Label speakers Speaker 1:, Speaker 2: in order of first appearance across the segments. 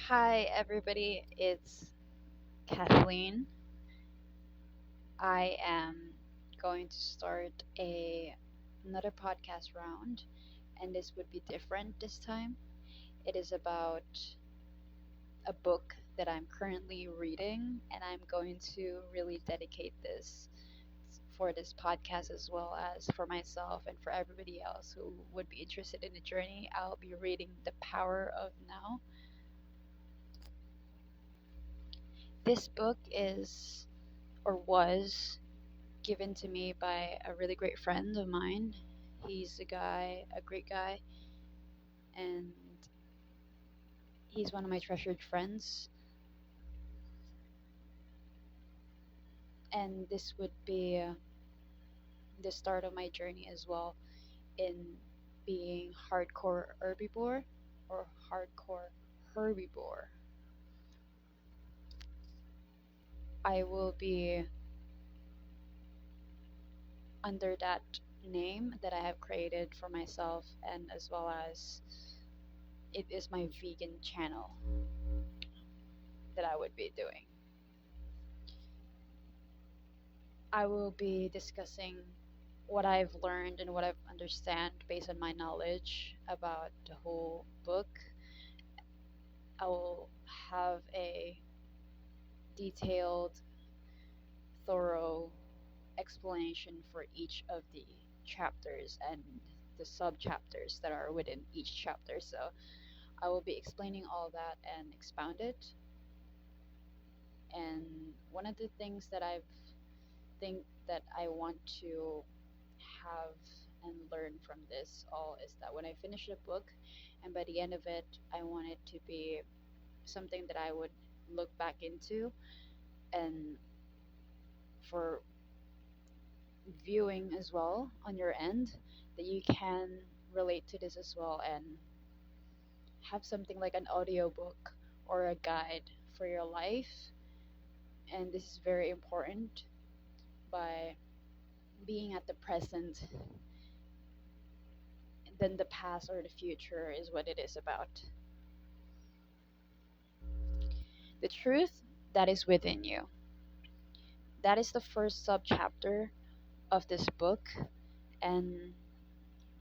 Speaker 1: Hi, everybody. It's Kathleen. I am going to start another podcast round, and this would be different this time. It is about a book that I'm currently reading, and I'm going to really dedicate this for this podcast as well as for myself and for everybody else who would be interested in the journey. I'll be reading The Power of Now. This book is or was given to me by a really great friend of mine. He's a great guy, and he's one of my treasured friends. And this would be the start of my journey as well in being hardcore herbivore or hardcore herbivore. I will be under that name that I have created for myself, and as well as it is my vegan channel that I would be doing. I will be discussing what I've learned and what I've understand based on my knowledge about the whole book. I will have a detailed, thorough explanation for each of the chapters and the sub chapters that are within each chapter. So I will be explaining all that and expound it. And one of the things that I think that I want to have and learn from this all is that when I finish the book and by the end of it, I want it to be something that I would look back into, and for viewing as well on your end, that you can relate to this as well and have something like an audiobook or a guide for your life. And this is very important by being at the present than the past or the future is what it is about. The truth that is within you. That is the first subchapter of this book, and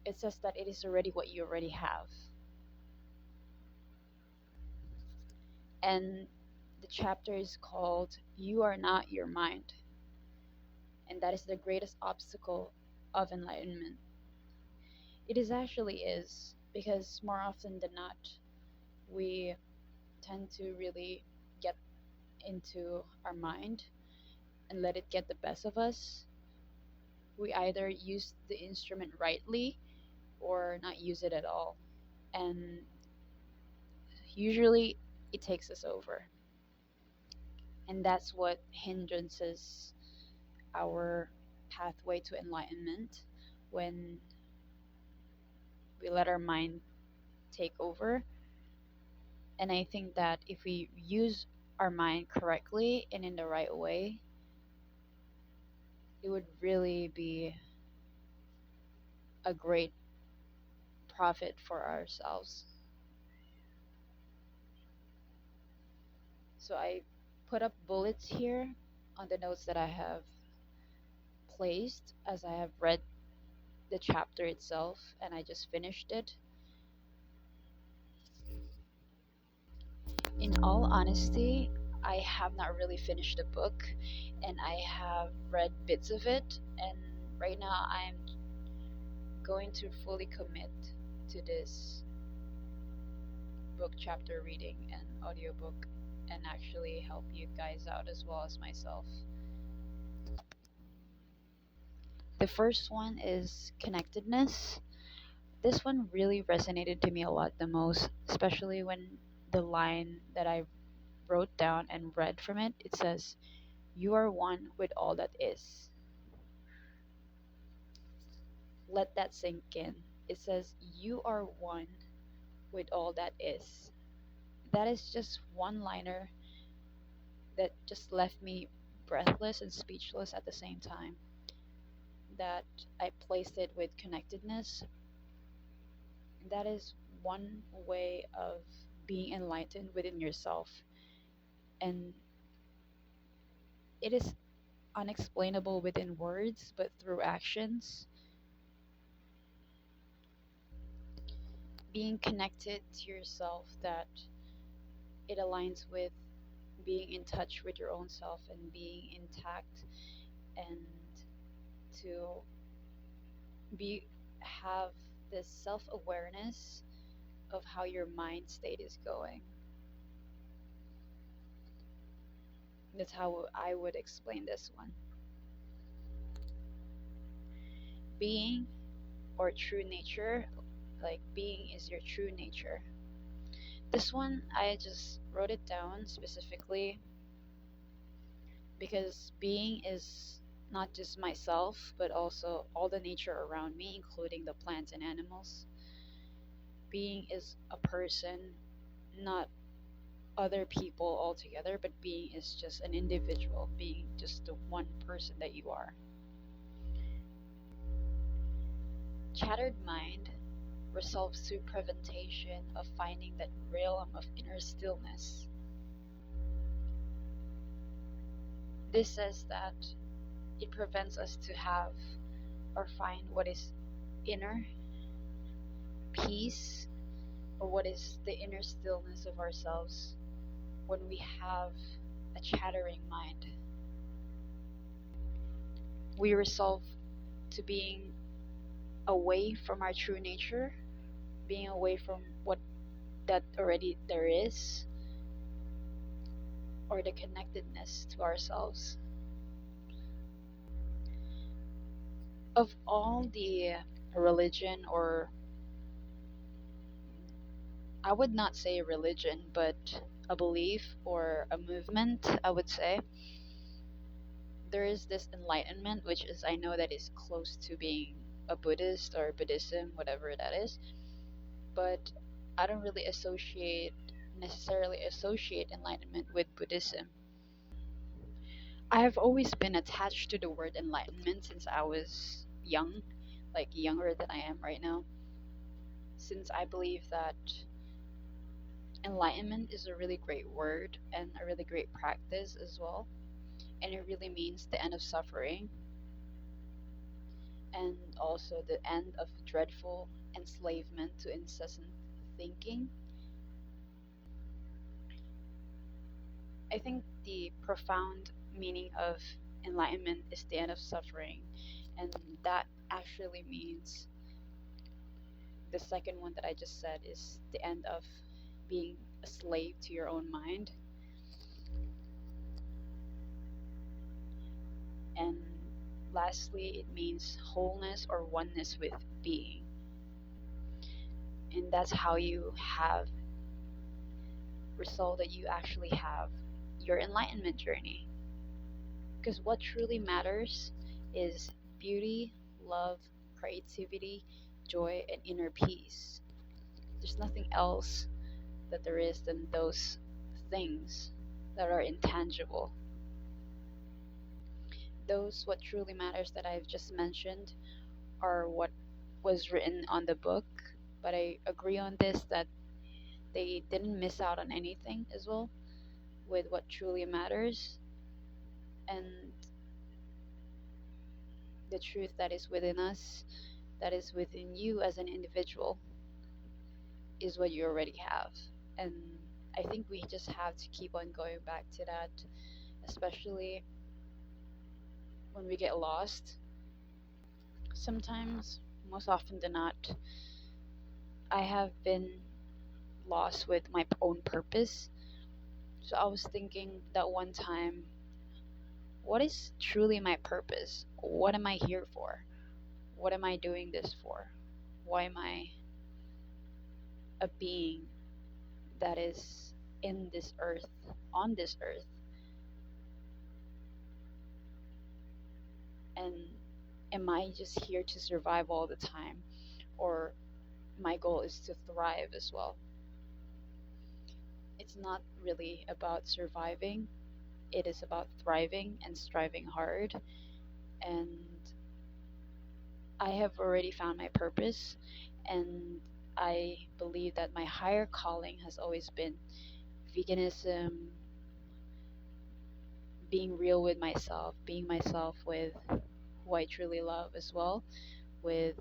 Speaker 1: it says that it is already what you already have. And the chapter is called You Are Not Your Mind, and that is the greatest obstacle of enlightenment. It is actually is because more often than not, we tend to really get into our mind and let it get the best of us. We either use the instrument rightly or not use it at all. And usually it takes us over. And that's what hindrances our pathway to enlightenment when we let our mind take over. And I think that if we use our mind correctly and in the right way, it would really be a great profit for ourselves. So I put up bullets here on the notes that I have placed as I have read the chapter itself and I just finished it. In all honesty, I have not really finished the book and I have read bits of it, and right now I'm going to fully commit to this book chapter reading and audiobook and actually help you guys out as well as myself. The first one is connectedness. This one really resonated to me a lot the most, especially when the line that I wrote down and read from it, it says, "You are one with all that is." Let that sink in. It says, "You are one with all that is." That is just one liner that just left me breathless and speechless at the same time. That I placed it with connectedness. That is one way of being enlightened within yourself. And it is unexplainable within words, but through actions, being connected to yourself, that it aligns with being in touch with your own self and being intact, and to be have this self-awareness of how your mind state is going. That's how I would explain this one. Being, or true nature, like being is your true nature. This one I just wrote it down specifically because being is not just myself, but also all the nature around me, including the plants and animals. Being is a person, not other people altogether, but being is just an individual, being just the one person that you are. Shattered mind resolves through prevention of finding that realm of inner stillness. This says that it prevents us to have or find what is inner peace, or what is the inner stillness of ourselves when we have a chattering mind. We resolve to being away from our true nature, being away from what that already there is, or the connectedness to ourselves. Of all the religion, or I would not say religion, but a belief or a movement, I would say, there is this enlightenment, which is, I know that is close to being a Buddhist or Buddhism, whatever that is, but I don't really necessarily associate enlightenment with Buddhism. I have always been attached to the word enlightenment since I was young, like younger than I am right now, since I believe that enlightenment is a really great word and a really great practice as well, and it really means the end of suffering and also the end of dreadful enslavement to incessant thinking. I think the profound meaning of enlightenment is the end of suffering, and that actually means the second one that I just said is the end of being a slave to your own mind. And lastly, it means wholeness or oneness with being. And that's how you have resolve that you actually have your enlightenment journey. Because what truly matters is beauty, love, creativity, joy, and inner peace. There's nothing else that there is than those things that are intangible. Those what truly matters that I've just mentioned are what was written on the book, but I agree on this that they didn't miss out on anything as well with what truly matters, and the truth that is within us, that is within you as an individual, is what you already have. And I think we just have to keep on going back to that, especially when we get lost. Sometimes, most often than not, I have been lost with my own purpose. So I was thinking that one time, what is truly my purpose? What am I here for? What am I doing this for? Why am I a being that is in this earth, on this earth? And am I just here to survive all the time? Or my goal is to thrive as well? It's not really about surviving, it is about thriving and striving hard. And I have already found my purpose, and I believe that my higher calling has always been veganism, being real with myself, being myself with who I truly love as well, with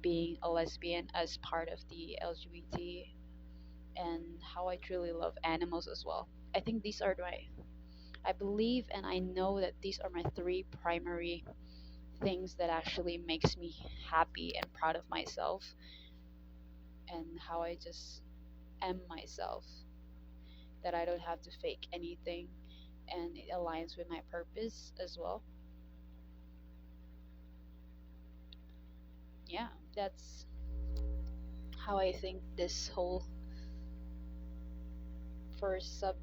Speaker 1: being a lesbian as part of the LGBT, and how I truly love animals as well. I think these are I believe and I know that these are my three primary things that actually makes me happy and proud of myself, and how I just am myself, that I don't have to fake anything, and it aligns with my purpose as well. Yeah, that's how I think this whole first sub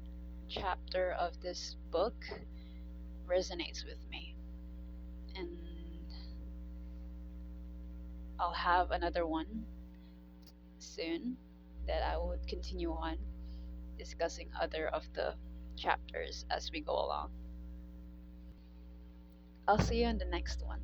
Speaker 1: chapter of this book resonates with me. And I'll have another one soon that I will continue on discussing other of the chapters as we go along. I'll see you in the next one.